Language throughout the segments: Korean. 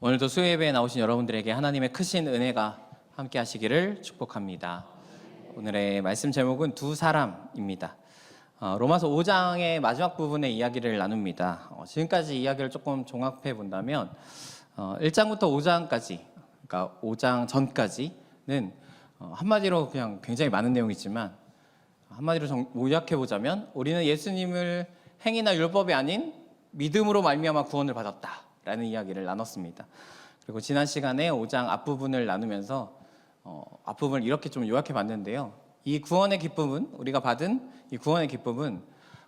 오늘도 수요 예배에 나오신 여러분들에게 하나님의 크신 은혜가 함께 하시기를 축복합니다. 오늘의 말씀 제목은 두 사람입니다. 로마서 5장의 마지막 부분의 이야기를 나눕니다. 지금까지 이야기를 조금 종합해 본다면 1장부터 5장까지, 그러니까 5장 전까지는 한마디로 그냥 굉장히 많은 내용이지만 한마디로 요약해 보자면 우리는 예수님을 행위나 율법이 아닌 믿음으로 말미암아 구원을 받았다라는 이야기를 나눴습니다. 그리고 지난 시간에 5장 앞부분을 나누면서 앞부분을 이렇게 좀 요약해 봤는데요. 이 구원의 기쁨은, 우리가 받은 이 구원의 기쁨은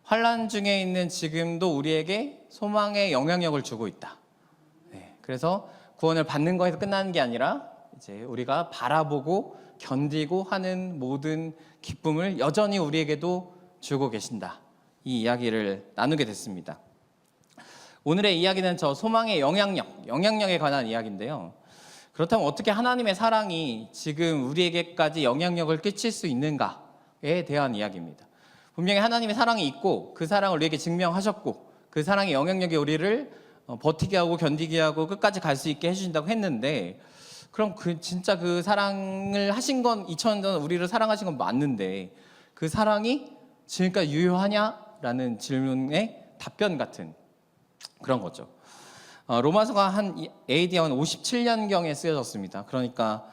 환난 중에 있는 지금도 우리에게 소망의 영향력을 주고 있다. 그래서 구원을 받는 거에서 끝나는 게 아니라 이제 우리가 바라보고 견디고 하는 모든 기쁨을 여전히 우리에게도 주고 계신다. 이 이야기를 나누게 됐습니다. 오늘의 이야기는 저 소망의 영향력에 관한 이야기인데요. 그렇다면 어떻게 하나님의 사랑이 지금 우리에게까지 영향력을 끼칠 수 있는가에 대한 이야기입니다. 분명히 하나님의 사랑이 있고 그 사랑을 우리에게 증명하셨고 그 사랑의 영향력이 우리를 버티게 하고 견디게 하고 끝까지 갈 수 있게 해주신다고 했는데, 그럼 진짜 그 사랑을 하신 건 2000년 전 우리를 사랑하신 건 맞는데 그 사랑이 지금까지 유효하냐라는 질문의 답변 같은 그런 거죠. 로마서가 한 AD 한 57년경에 쓰여졌습니다. 그러니까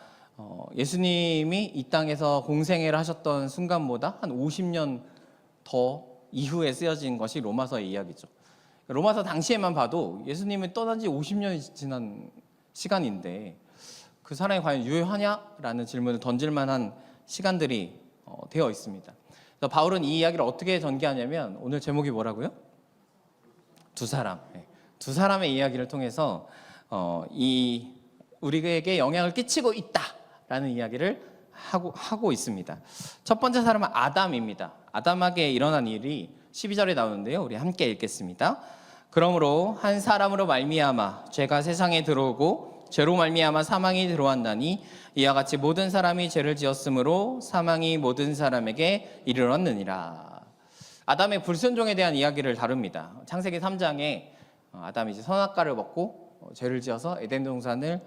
예수님이 이 땅에서 공생애를 하셨던 순간보다 한 50년 더 이후에 쓰여진 것이 로마서의 이야기죠. 로마서 당시에만 봐도 예수님은 떠난 지 50년이 지난 시간인데 그 사랑이 과연 유효하냐라는 질문을 던질 만한 시간들이 되어 있습니다. 그래서 바울은 이 이야기를 어떻게 전개하냐면 오늘 제목이 뭐라고요? 두 사람. 두 사람의 이야기를 통해서 이 우리에게 영향을 끼치고 있다라는 이야기를 하고 있습니다. 첫 번째 사람은 아담입니다. 아담에게 일어난 일이 12절에 나오는데요. 우리 함께 읽겠습니다. 그러므로 한 사람으로 말미암아 죄가 세상에 들어오고 죄로 말미암아 사망이 들어왔나니 이와 같이 모든 사람이 죄를 지었으므로 사망이 모든 사람에게 이르렀느니라. 아담의 불순종에 대한 이야기를 다룹니다. 창세기 3장에 아담이 이제 선악과를 먹고 죄를 지어서 에덴 동산을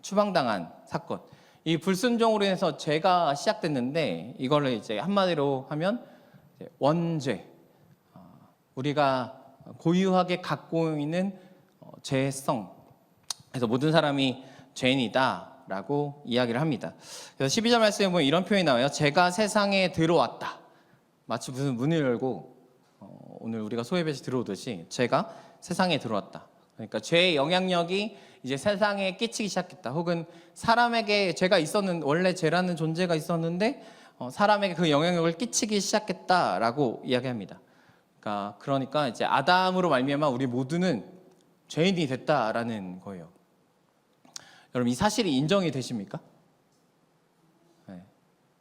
추방당한 사건. 이 불순종으로 인해서 죄가 시작됐는데 이걸 이제 한마디로 하면 원죄. 우리가 고유하게 갖고 있는 죄성. 그래서 모든 사람이 죄인이다라고 이야기를 합니다. 그래서 12절 말씀에 보면 이런 표현이 나와요. 죄가 세상에 들어왔다. 마치 무슨 문을 열고 오늘 우리가 소예배시 들어오듯이 죄가 세상에 들어왔다. 그러니까 죄의 영향력이 이제 세상에 끼치기 시작했다. 혹은 사람에게 죄가 원래 죄라는 존재가 있었는데 사람에게 그 영향력을 끼치기 시작했다라고 이야기합니다. 그러니까 이제 아담으로 말미암아 우리 모두는 죄인이 됐다라는 거예요. 여러분, 이 사실이 인정이 되십니까?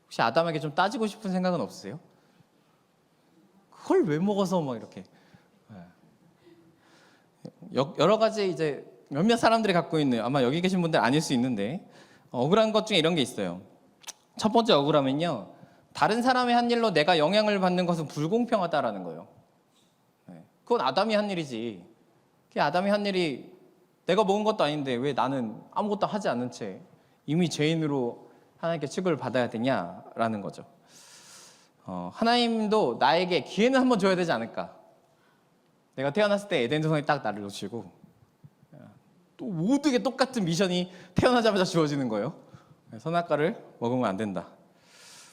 혹시 아담에게 좀 따지고 싶은 생각은 없으세요? 그걸 왜 먹어서 막 이렇게 여러 가지 이제 몇몇 사람들이 갖고 있는, 아마 여기 계신 분들 아닐 수 있는데 억울한 것 중에 이런 게 있어요. 첫 번째 억울함은요, 다른 사람의 한 일로 내가 영향을 받는 것은 불공평하다라는 거예요. 그건 아담이 한 일이지. 그 아담이 한 일이 내가 먹은 것도 아닌데 왜 나는 아무것도 하지 않은 채 이미 죄인으로 하나님께 취급을 받아야 되냐라는 거죠. 하나님도 나에게 기회는 한번 줘야 되지 않을까. 내가 태어났을 때 에덴 동산이 딱 나를 놓치고 또 모두게 똑같은 미션이 태어나자마자 주어지는 거예요. 선악과를 먹으면 안 된다.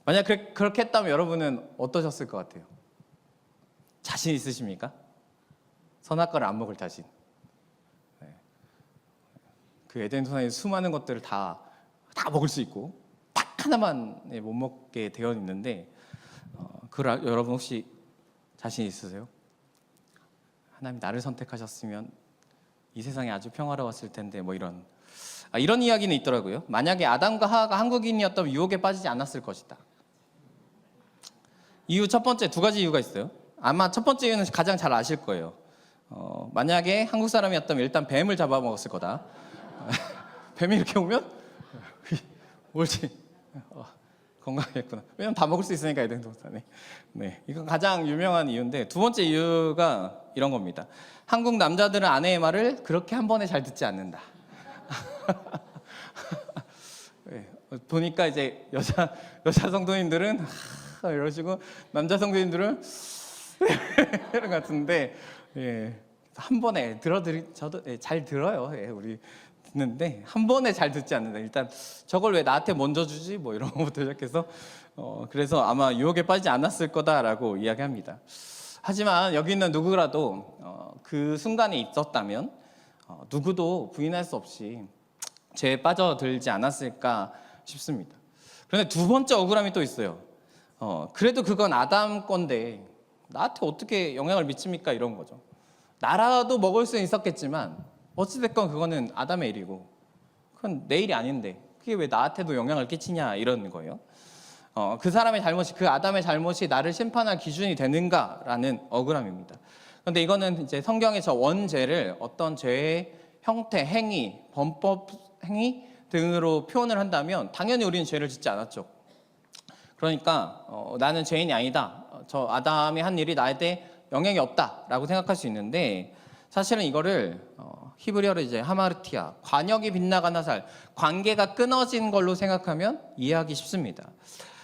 만약 그렇게 했다면 여러분은 어떠셨을 것 같아요? 자신 있으십니까? 선악과를 안 먹을 자신. 그 에덴 동산의 수많은 것들을 다 먹을 수 있고 딱 하나만 못 먹게 되어 있는데 여러분 혹시 자신 있으세요? 하나님 나를 선택하셨으면 이 세상이 아주 평화로웠을 텐데 뭐 이런 이야기는 있더라고요. 만약에 아담과 하와가 한국인이었다면 유혹에 빠지지 않았을 것이다. 이유 첫 번째, 두 가지 이유가 있어요. 아마 첫 번째 이유는 가장 잘 아실 거예요. 만약에 한국 사람이었다면 일단 뱀을 잡아먹었을 거다. 뱀이 이렇게 오면 옳지, 건강하겠구나. 왜냐면 다 먹을 수 있으니까 에덴 동산에. 이건 가장 유명한 이유인데, 두 번째 이유가 이런 겁니다. 한국 남자들은 아내의 말을 그렇게 한 번에 잘 듣지 않는다. 예, 보니까 이제 여자 성도님들은 이러시고 남자 성도님들은 이런 것 같은데, 예, 한 번에 저도 잘 들어요. 예, 우리 듣는데 한 번에 잘 듣지 않는다. 일단 저걸 왜 나한테 먼저 주지? 뭐 이런 것부터 시작해서 그래서 아마 유혹에 빠지지 않았을 거다라고 이야기합니다. 하지만 여기 있는 누구라도 그 순간에 있었다면 누구도 부인할 수 없이 죄에 빠져들지 않았을까 싶습니다. 그런데 두 번째 억울함이 또 있어요. 그래도 그건 아담 건데 나한테 어떻게 영향을 미칩니까? 이런 거죠. 나라도 먹을 수는 있었겠지만 어찌됐건 그거는 아담의 일이고 그건 내 일이 아닌데 그게 왜 나한테도 영향을 끼치냐 이런 거예요. 그 사람의 잘못이, 그 아담의 잘못이 나를 심판할 기준이 되는가라는 억울함입니다. 그런데 이거는 이제 성경의 저 원죄를 어떤 죄의 형태, 행위, 범법 행위 등으로 표현을 한다면 당연히 우리는 죄를 짓지 않았죠. 그러니까 나는 죄인이 아니다. 저 아담이 한 일이 나한테 영향이 없다라고 생각할 수 있는데 사실은 이거를 히브리어로 이제 하마르티아, 관역이 빗나간 화살, 관계가 끊어진 걸로 생각하면 이해하기 쉽습니다.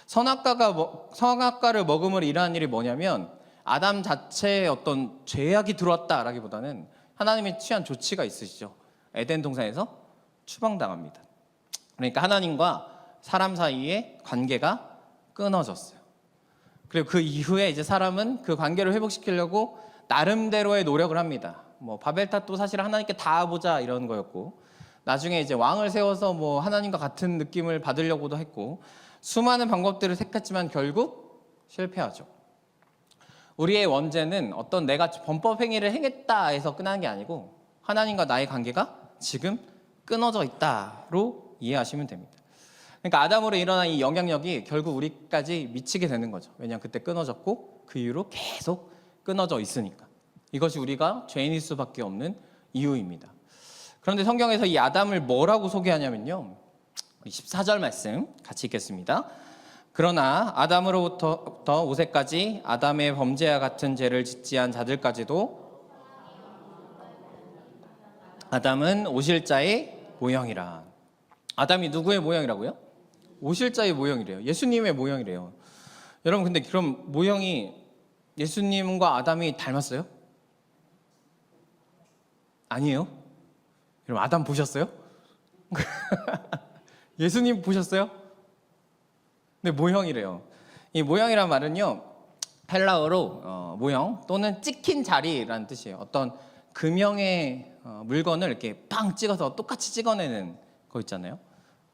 선악과를 먹음으로 일어난 일이 뭐냐면 아담 자체에 어떤 죄악이 들어왔다라기보다는 하나님이 취한 조치가 있으시죠. 에덴 동산에서 추방당합니다. 그러니까 하나님과 사람 사이의 관계가 끊어졌어요. 그리고 그 이후에 이제 사람은 그 관계를 회복시키려고 나름대로의 노력을 합니다. 뭐 바벨탑도 사실 하나님께 다 보자 이런 거였고, 나중에 이제 왕을 세워서 뭐 하나님과 같은 느낌을 받으려고도 했고, 수많은 방법들을 택했지만 결국 실패하죠. 우리의 원죄는 어떤 내가 범법 행위를 행했다 해서 끝나는 게 아니고 하나님과 나의 관계가 지금 끊어져 있다로 이해하시면 됩니다. 그러니까 아담으로 일어난 이 영향력이 결국 우리까지 미치게 되는 거죠. 왜냐하면 그때 끊어졌고 그 이후로 계속 끊어져 있으니까. 이것이 우리가 죄인일 수밖에 없는 이유입니다. 그런데 성경에서 이 아담을 뭐라고 소개하냐면요, 14절 말씀 같이 읽겠습니다. 그러나 아담으로부터 모세까지 아담의 범죄와 같은 죄를 짓지 않은 자들까지도 아담은 오실자의 모형이라. 아담이 누구의 모형이라고요? 오실자의 모형이래요. 예수님의 모형이래요. 여러분, 근데 그럼 모형이 예수님과 아담이 닮았어요? 아니에요? 여러분, 아담 보셨어요? 예수님 보셨어요? 근데 모형이래요. 이 모형이란 말은요, 헬라어로 모형 또는 찍힌 자리라는 뜻이에요. 어떤 금형의 물건을 이렇게 팡 찍어서 똑같이 찍어내는 거 있잖아요.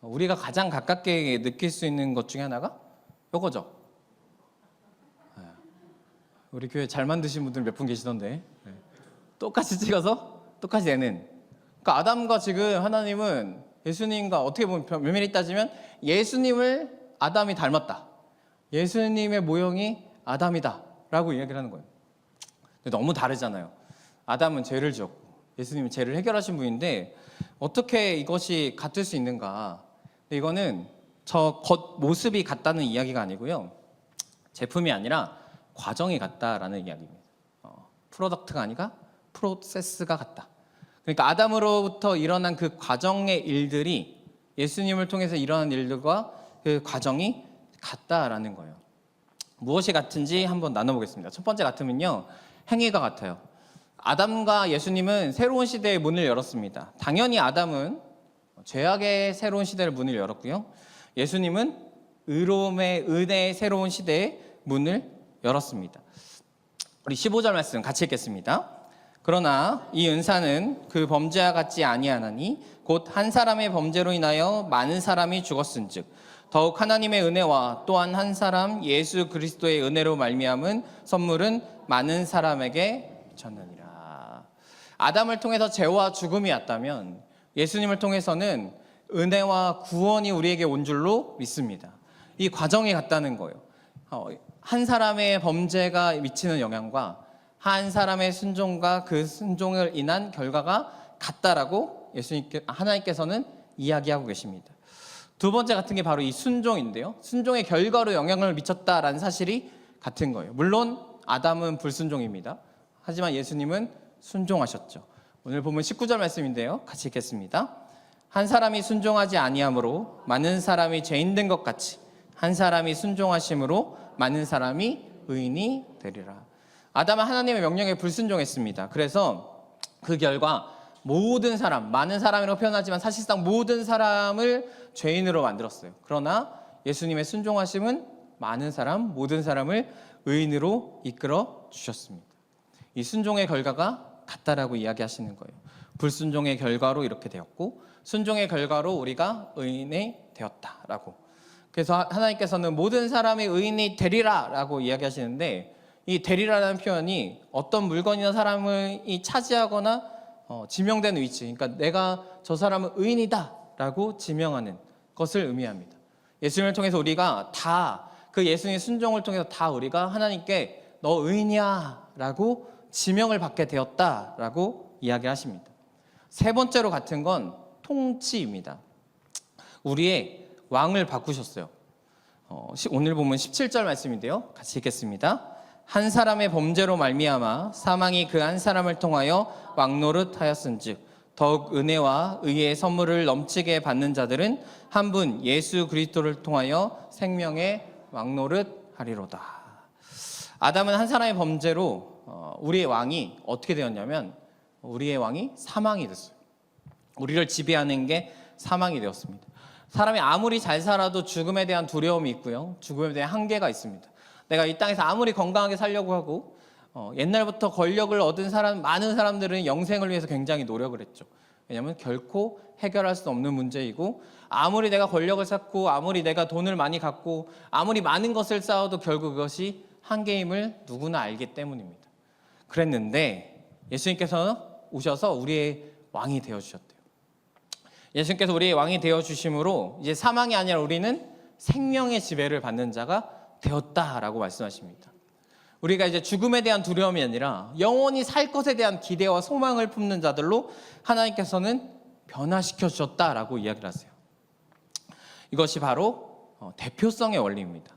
우리가 가장 가깝게 느낄 수 있는 것 중에 하나가 요거죠. 우리 교회 잘 만드신 분들 몇 분 계시던데, 똑같이 찍어서 똑같이 내는. 그러니까 아담과 지금 하나님은 예수님과 어떻게 보면 면밀히 따지면 예수님을 아담이 닮았다. 예수님의 모형이 아담이다 라고 이야기를 하는 거예요. 근데 너무 다르잖아요. 아담은 죄를 지었고 예수님은 죄를 해결하신 분인데 어떻게 이것이 같을 수 있는가. 근데 이거는 저 겉모습이 같다는 이야기가 아니고요, 제품이 아니라 과정이 같다라는 이야기입니다. 프로덕트가 아니라 프로세스가 같다. 그러니까 아담으로부터 일어난 그 과정의 일들이 예수님을 통해서 일어난 일들과 그 과정이 같다라는 거예요. 무엇이 같은지 한번 나눠보겠습니다. 첫 번째 같으면요, 행위가 같아요. 아담과 예수님은 새로운 시대의 문을 열었습니다. 당연히 아담은 죄악의 새로운 시대의 문을 열었고요, 예수님은 의로움의, 은혜의 새로운 시대의 문을 열었습니다. 우리 15절 말씀 같이 읽겠습니다. 그러나 이 은사는 그 범죄와 같지 아니하나니 곧 한 사람의 범죄로 인하여 많은 사람이 죽었은즉 더욱 하나님의 은혜와 또한 한 사람 예수 그리스도의 은혜로 말미암은 선물은 많은 사람에게 미쳤느니라. 아담을 통해서 죄와 죽음이 왔다면 예수님을 통해서는 은혜와 구원이 우리에게 온 줄로 믿습니다. 이 과정이 같다는 거예요. 한 사람의 범죄가 미치는 영향과 한 사람의 순종과 그 순종을 인한 결과가 같다라고 하나님께서는 이야기하고 계십니다. 두 번째 같은 게 바로 이 순종인데요, 순종의 결과로 영향을 미쳤다라는 사실이 같은 거예요. 물론 아담은 불순종입니다. 하지만 예수님은 순종하셨죠. 오늘 보면 19절 말씀인데요, 같이 읽겠습니다. 한 사람이 순종하지 아니함으로 많은 사람이 죄인 된 것 같이 한 사람이 순종하심으로 많은 사람이 의인이 되리라. 아담은 하나님의 명령에 불순종했습니다. 그래서 그 결과 모든 사람, 많은 사람이라고 표현하지만 사실상 모든 사람을 죄인으로 만들었어요. 그러나 예수님의 순종하심은 많은 사람, 모든 사람을 의인으로 이끌어 주셨습니다. 이 순종의 결과가 같다라고 이야기하시는 거예요. 불순종의 결과로 이렇게 되었고 순종의 결과로 우리가 의인이 되었다라고. 그래서 하나님께서는 모든 사람이 의인이 되리라라고 이야기하시는데 이 되리라라는 표현이 어떤 물건이나 사람을 차지하거나 지명되는 위치, 그러니까 내가 저 사람은 의인이다라고 지명하는 것을 의미합니다. 예수님을 통해서 우리가 다 그 예수님의 순종을 통해서 다 우리가 하나님께 너 의인이야 라고 지명을 받게 되었다라고 이야기하십니다. 세 번째로 같은 건 통치입니다. 우리의 왕을 바꾸셨어요. 오늘 보면 17절 말씀인데요. 같이 읽겠습니다. 한 사람의 범죄로 말미암아 사망이 그 한 사람을 통하여 왕노릇하였은즉 더욱 은혜와 의의 선물을 넘치게 받는 자들은 한 분 예수 그리스도를 통하여 생명의 왕노릇하리로다. 아담은 한 사람의 범죄로 우리의 왕이 어떻게 되었냐면 우리의 왕이 사망이 됐어요. 우리를 지배하는 게 사망이 되었습니다. 사람이 아무리 잘 살아도 죽음에 대한 두려움이 있고요. 죽음에 대한 한계가 있습니다. 내가 이 땅에서 아무리 건강하게 살려고 하고 옛날부터 권력을 얻은 많은 사람들은 영생을 위해서 굉장히 노력을 했죠. 왜냐하면 결코 해결할 수 없는 문제이고 아무리 내가 권력을 쌓고 아무리 내가 돈을 많이 갖고 아무리 많은 것을 쌓아도 결국 그것이 한계임을 누구나 알기 때문입니다. 그랬는데 예수님께서는 오셔서 우리의 왕이 되어주셨대요. 예수님께서 우리의 왕이 되어주심으로 이제 사망이 아니라 우리는 생명의 지배를 받는 자가 되었다라고 말씀하십니다. 우리가 이제 죽음에 대한 두려움이 아니라 영원히 살 것에 대한 기대와 소망을 품는 자들로 하나님께서는 변화시켜 주셨다라고 이야기를 하세요. 이것이 바로 대표성의 원리입니다.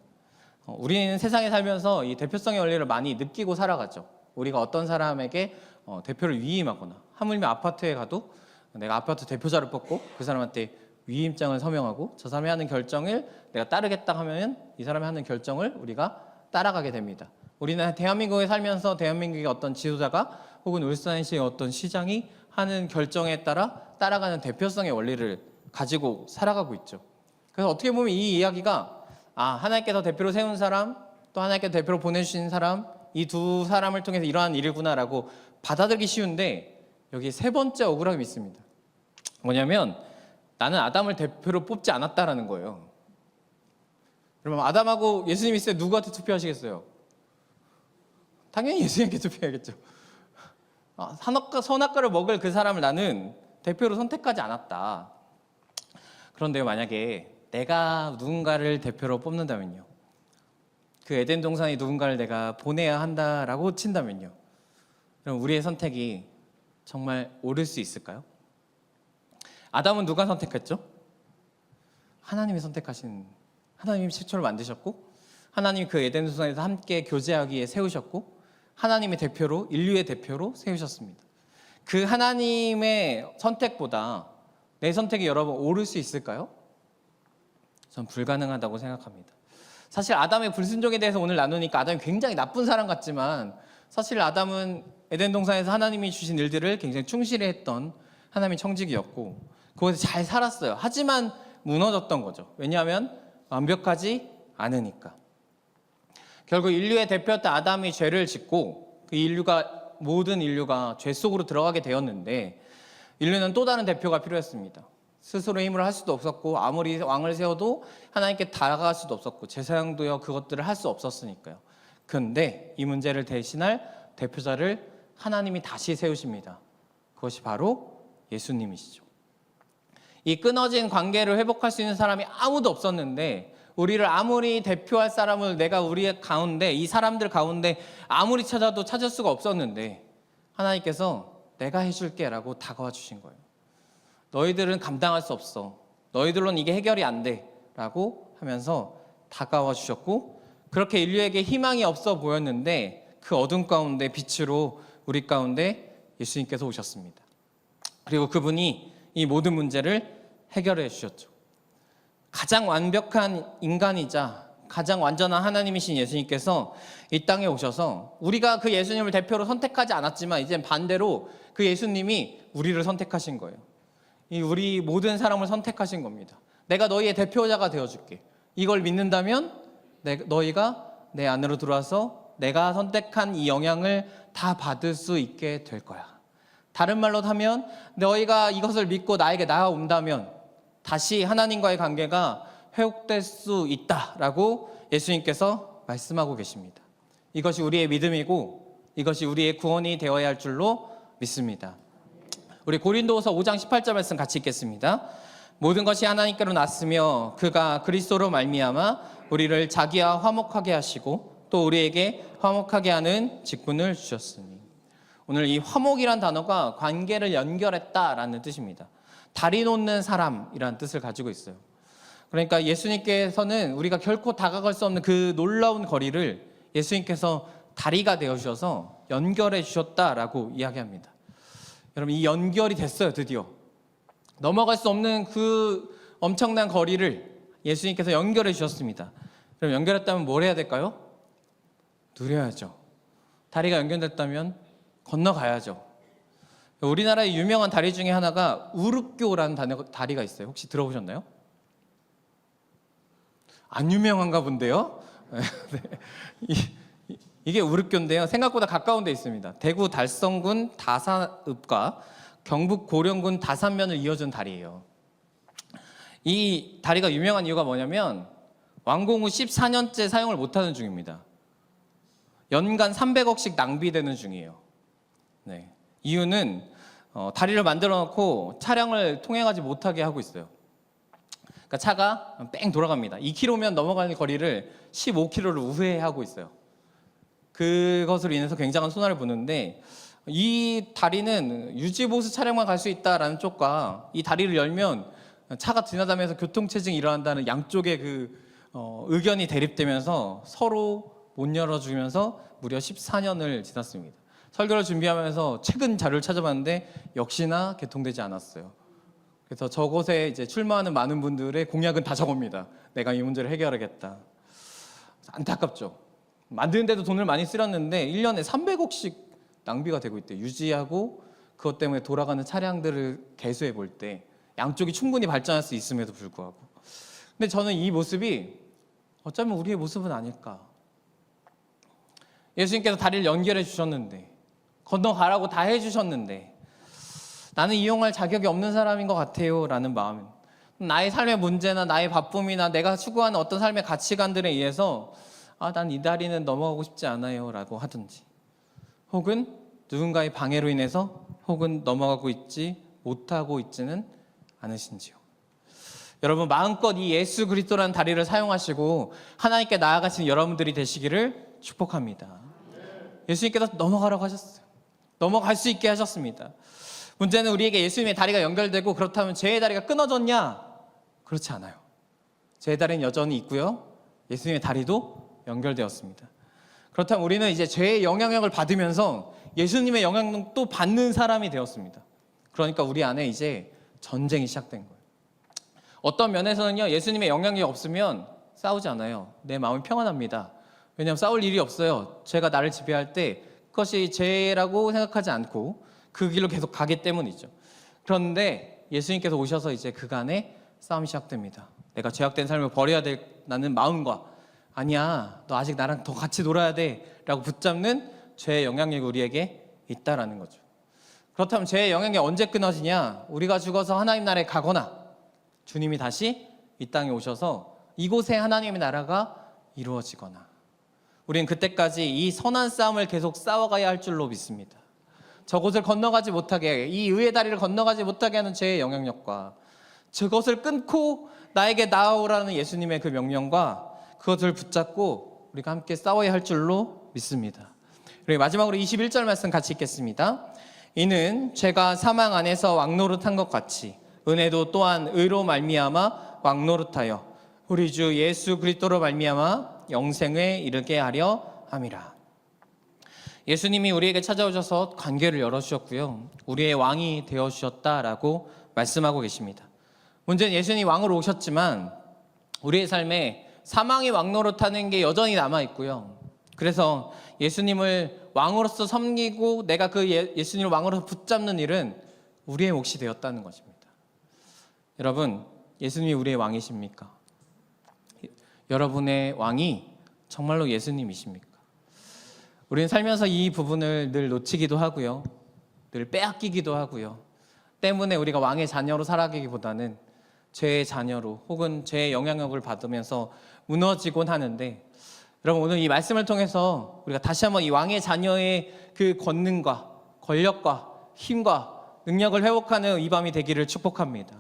우리는 세상에 살면서 이 대표성의 원리를 많이 느끼고 살아가죠. 우리가 어떤 사람에게 대표를 위임하거나 하물며 아파트에 가도 내가 아파트 대표자를 뽑고 그 사람한테 위임장을 서명하고 저 사람이 하는 결정을 내가 따르겠다 하면 이 사람이 하는 결정을 우리가 따라가게 됩니다. 우리는 대한민국에 살면서 대한민국의 어떤 지도자가 혹은 울산시의 어떤 시장이 하는 결정에 따라가는 대표성의 원리를 가지고 살아가고 있죠. 그래서 어떻게 보면 이 이야기가 하나님께서 대표로 세운 사람 또 하나님께서 대표로 보내주신 사람 이 두 사람을 통해서 이러한 일이구나라고 받아들이기 쉬운데 여기 세 번째 억울함이 있습니다. 뭐냐면 나는 아담을 대표로 뽑지 않았다라는 거예요. 그러면 아담하고 예수님이 있을 때 누구한테 투표하시겠어요? 당연히 예수님께 투표해야겠죠. 선악과를 먹을 그 사람을 나는 대표로 선택하지 않았다. 그런데 만약에 내가 누군가를 대표로 뽑는다면요. 그 에덴 동산에 누군가를 내가 보내야 한다라고 친다면요. 그럼 우리의 선택이 정말 옳을 수 있을까요? 아담은 누가 선택했죠? 하나님이 선택하신, 하나님이 최초를 만드셨고 하나님이 그 에덴 동산에서 함께 교제하기에 세우셨고 하나님의 대표로, 인류의 대표로 세우셨습니다. 그 하나님의 선택보다 내 선택이 여러분 옳을 수 있을까요? 전 불가능하다고 생각합니다. 사실 아담의 불순종에 대해서 오늘 나누니까 아담이 굉장히 나쁜 사람 같지만 사실 아담은 에덴 동산에서 하나님이 주신 일들을 굉장히 충실히 했던 하나님의 청지기였고 거기서 잘 살았어요. 하지만 무너졌던 거죠. 왜냐하면 완벽하지 않으니까. 결국 인류의 대표였던 아담이 죄를 짓고 그 모든 인류가 죄 속으로 들어가게 되었는데 인류는 또 다른 대표가 필요했습니다. 스스로 힘을 할 수도 없었고 아무리 왕을 세워도 하나님께 다가갈 수도 없었고 제사장도요 그것들을 할 수 없었으니까요. 그런데 이 문제를 대신할 대표자를 하나님이 다시 세우십니다. 그것이 바로 예수님이시죠. 이 끊어진 관계를 회복할 수 있는 사람이 아무도 없었는데 우리를 아무리 대표할 사람을 내가 우리의 가운데 이 사람들 가운데 아무리 찾아도 찾을 수가 없었는데 하나님께서 내가 해줄게 라고 다가와 주신 거예요. 너희들은 감당할 수 없어. 너희들로는 이게 해결이 안 돼 라고 하면서 다가와 주셨고 그렇게 인류에게 희망이 없어 보였는데 그 어둠 가운데 빛으로 우리 가운데 예수님께서 오셨습니다. 그리고 그분이 이 모든 문제를 해결해 주셨죠. 가장 완벽한 인간이자 가장 완전한 하나님이신 예수님께서 이 땅에 오셔서 우리가 그 예수님을 대표로 선택하지 않았지만 이젠 반대로 그 예수님이 우리를 선택하신 거예요. 우리 모든 사람을 선택하신 겁니다. 내가 너희의 대표자가 되어줄게. 이걸 믿는다면 너희가 내 안으로 들어와서 내가 선택한 이 영향을 다 받을 수 있게 될 거야. 다른 말로 하면 너희가 이것을 믿고 나에게 나아온다면 다시 하나님과의 관계가 회복될 수 있다라고 예수님께서 말씀하고 계십니다. 이것이 우리의 믿음이고 이것이 우리의 구원이 되어야 할 줄로 믿습니다. 우리 고린도후서 5장 18절 말씀 같이 읽겠습니다. 모든 것이 하나님께로 났으며 그가 그리스도로 말미암아 우리를 자기와 화목하게 하시고 또 우리에게 화목하게 하는 직분을 주셨으니. 오늘 이 화목이란 단어가 관계를 연결했다라는 뜻입니다. 다리 놓는 사람이라는 뜻을 가지고 있어요. 그러니까 예수님께서는 우리가 결코 다가갈 수 없는 그 놀라운 거리를 예수님께서 다리가 되어주셔서 연결해 주셨다라고 이야기합니다. 여러분, 이 연결이 됐어요. 드디어 넘어갈 수 없는 그 엄청난 거리를 예수님께서 연결해 주셨습니다. 그럼 연결했다면 뭘 해야 될까요? 누려야죠. 다리가 연결됐다면 건너가야죠. 우리나라의 유명한 다리 중에 하나가 우르교라는 다리가 있어요. 혹시 들어보셨나요? 안 유명한가 본데요. 이게 우르교인데요. 생각보다 가까운 데 있습니다. 대구 달성군 다산읍과 경북 고령군 다산면을 이어준 다리예요. 이 다리가 유명한 이유가 뭐냐면 완공 후 14년째 사용을 못하는 중입니다. 연간 300억씩 낭비되는 중이에요. 네. 이유는 다리를 만들어 놓고 차량을 통행하지 못하게 하고 있어요. 그러니까 차가 뺑 돌아갑니다. 2km면 넘어가는 거리를 15km를 우회하고 있어요. 그것으로 인해서 굉장한 손해를 보는데 이 다리는 유지보수 차량만 갈 수 있다라는 쪽과 이 다리를 열면 차가 지나다니면서 교통체증이 일어난다는 양쪽의 의견이 대립되면서 서로 못 열어주면서 무려 14년을 지났습니다. 설교를 준비하면서 최근 자료를 찾아봤는데 역시나 개통되지 않았어요. 그래서 저곳에 이제 출마하는 많은 분들의 공약은 다 저겁니다. 내가 이 문제를 해결하겠다. 안타깝죠. 만드는데도 돈을 많이 쓰렸는데 1년에 300억씩 낭비가 되고 있대요. 유지하고 그것 때문에 돌아가는 차량들을 개수해 볼 때 양쪽이 충분히 발전할 수 있음에도 불구하고. 근데 저는 이 모습이 어쩌면 우리의 모습은 아닐까. 예수님께서 다리를 연결해 주셨는데 건너가라고 다 해주셨는데 나는 이용할 자격이 없는 사람인 것 같아요 라는 마음, 나의 삶의 문제나 나의 바쁨이나 내가 추구하는 어떤 삶의 가치관들에 의해서 난 이 다리는 넘어가고 싶지 않아요 라고 하든지, 혹은 누군가의 방해로 인해서 혹은 넘어가고 있지 못하고 있지는 않으신지요. 여러분, 마음껏 이 예수 그리스도라는 다리를 사용하시고 하나님께 나아가시는 여러분들이 되시기를 축복합니다. 예수님께서 넘어가라고 하셨어요. 넘어갈 수 있게 하셨습니다. 문제는 우리에게 예수님의 다리가 연결되고 그렇다면 죄의 다리가 끊어졌냐? 그렇지 않아요. 죄의 다리는 여전히 있고요. 예수님의 다리도 연결되었습니다. 그렇다면 우리는 이제 죄의 영향력을 받으면서 예수님의 영향력도 받는 사람이 되었습니다. 그러니까 우리 안에 이제 전쟁이 시작된 거예요. 어떤 면에서는요, 예수님의 영향력이 없으면 싸우지 않아요. 내 마음이 평안합니다. 왜냐하면 싸울 일이 없어요. 죄가 나를 지배할 때 그것이 죄라고 생각하지 않고 그 길로 계속 가기 때문이죠. 그런데 예수님께서 오셔서 이제 그간에 싸움이 시작됩니다. 내가 죄악된 삶을 버려야 된다는 마음과 아니야, 너 아직 나랑 더 같이 놀아야 돼 라고 붙잡는 죄의 영향력이 우리에게 있다라는 거죠. 그렇다면 죄의 영향력이 언제 끊어지냐? 우리가 죽어서 하나님 나라에 가거나 주님이 다시 이 땅에 오셔서 이곳에 하나님의 나라가 이루어지거나, 우리는 그때까지 이 선한 싸움을 계속 싸워가야 할 줄로 믿습니다. 저곳을 건너가지 못하게, 이 의의 다리를 건너가지 못하게 하는 죄의 영향력과 저것을 끊고 나에게 나아오라는 예수님의 그 명령과 그것을 붙잡고 우리가 함께 싸워야 할 줄로 믿습니다. 그리고 마지막으로 21절 말씀 같이 읽겠습니다. 이는 죄가 사망 안에서 왕노릇한 것 같이 은혜도 또한 의로 말미암아 왕노릇하여 우리 주 예수 그리스도로 말미암아 영생에 이르게 하려 함이라. 예수님이 우리에게 찾아오셔서 관계를 열어주셨고요, 우리의 왕이 되어주셨다라고 말씀하고 계십니다. 문제는 예수님이 왕으로 오셨지만 우리의 삶에 사망의 왕노릇하는 게 여전히 남아 있고요. 그래서 예수님을 왕으로서 섬기고 내가 그 예수님을 왕으로 붙잡는 일은 우리의 몫이 되었다는 것입니다. 여러분, 예수님이 우리의 왕이십니까? 여러분의 왕이 정말로 예수님이십니까? 우리는 살면서 이 부분을 늘 놓치기도 하고요. 늘 빼앗기기도 하고요. 때문에 우리가 왕의 자녀로 살아가기보다는 죄의 자녀로 혹은 죄의 영향력을 받으면서 무너지곤 하는데, 여러분 오늘 이 말씀을 통해서 우리가 다시 한번 이 왕의 자녀의 그 권능과 권력과 힘과 능력을 회복하는 이 밤이 되기를 축복합니다.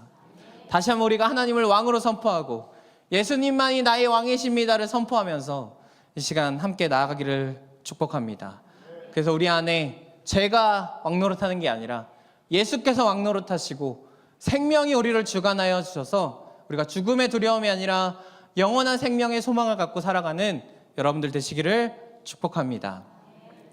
다시 한번 우리가 하나님을 왕으로 선포하고 예수님만이 나의 왕이십니다를 선포하면서 이 시간 함께 나아가기를 축복합니다. 그래서 우리 안에 죄가 왕노릇하는 게 아니라 예수께서 왕노릇하시고 생명이 우리를 주관하여 주셔서 우리가 죽음의 두려움이 아니라 영원한 생명의 소망을 갖고 살아가는 여러분들 되시기를 축복합니다.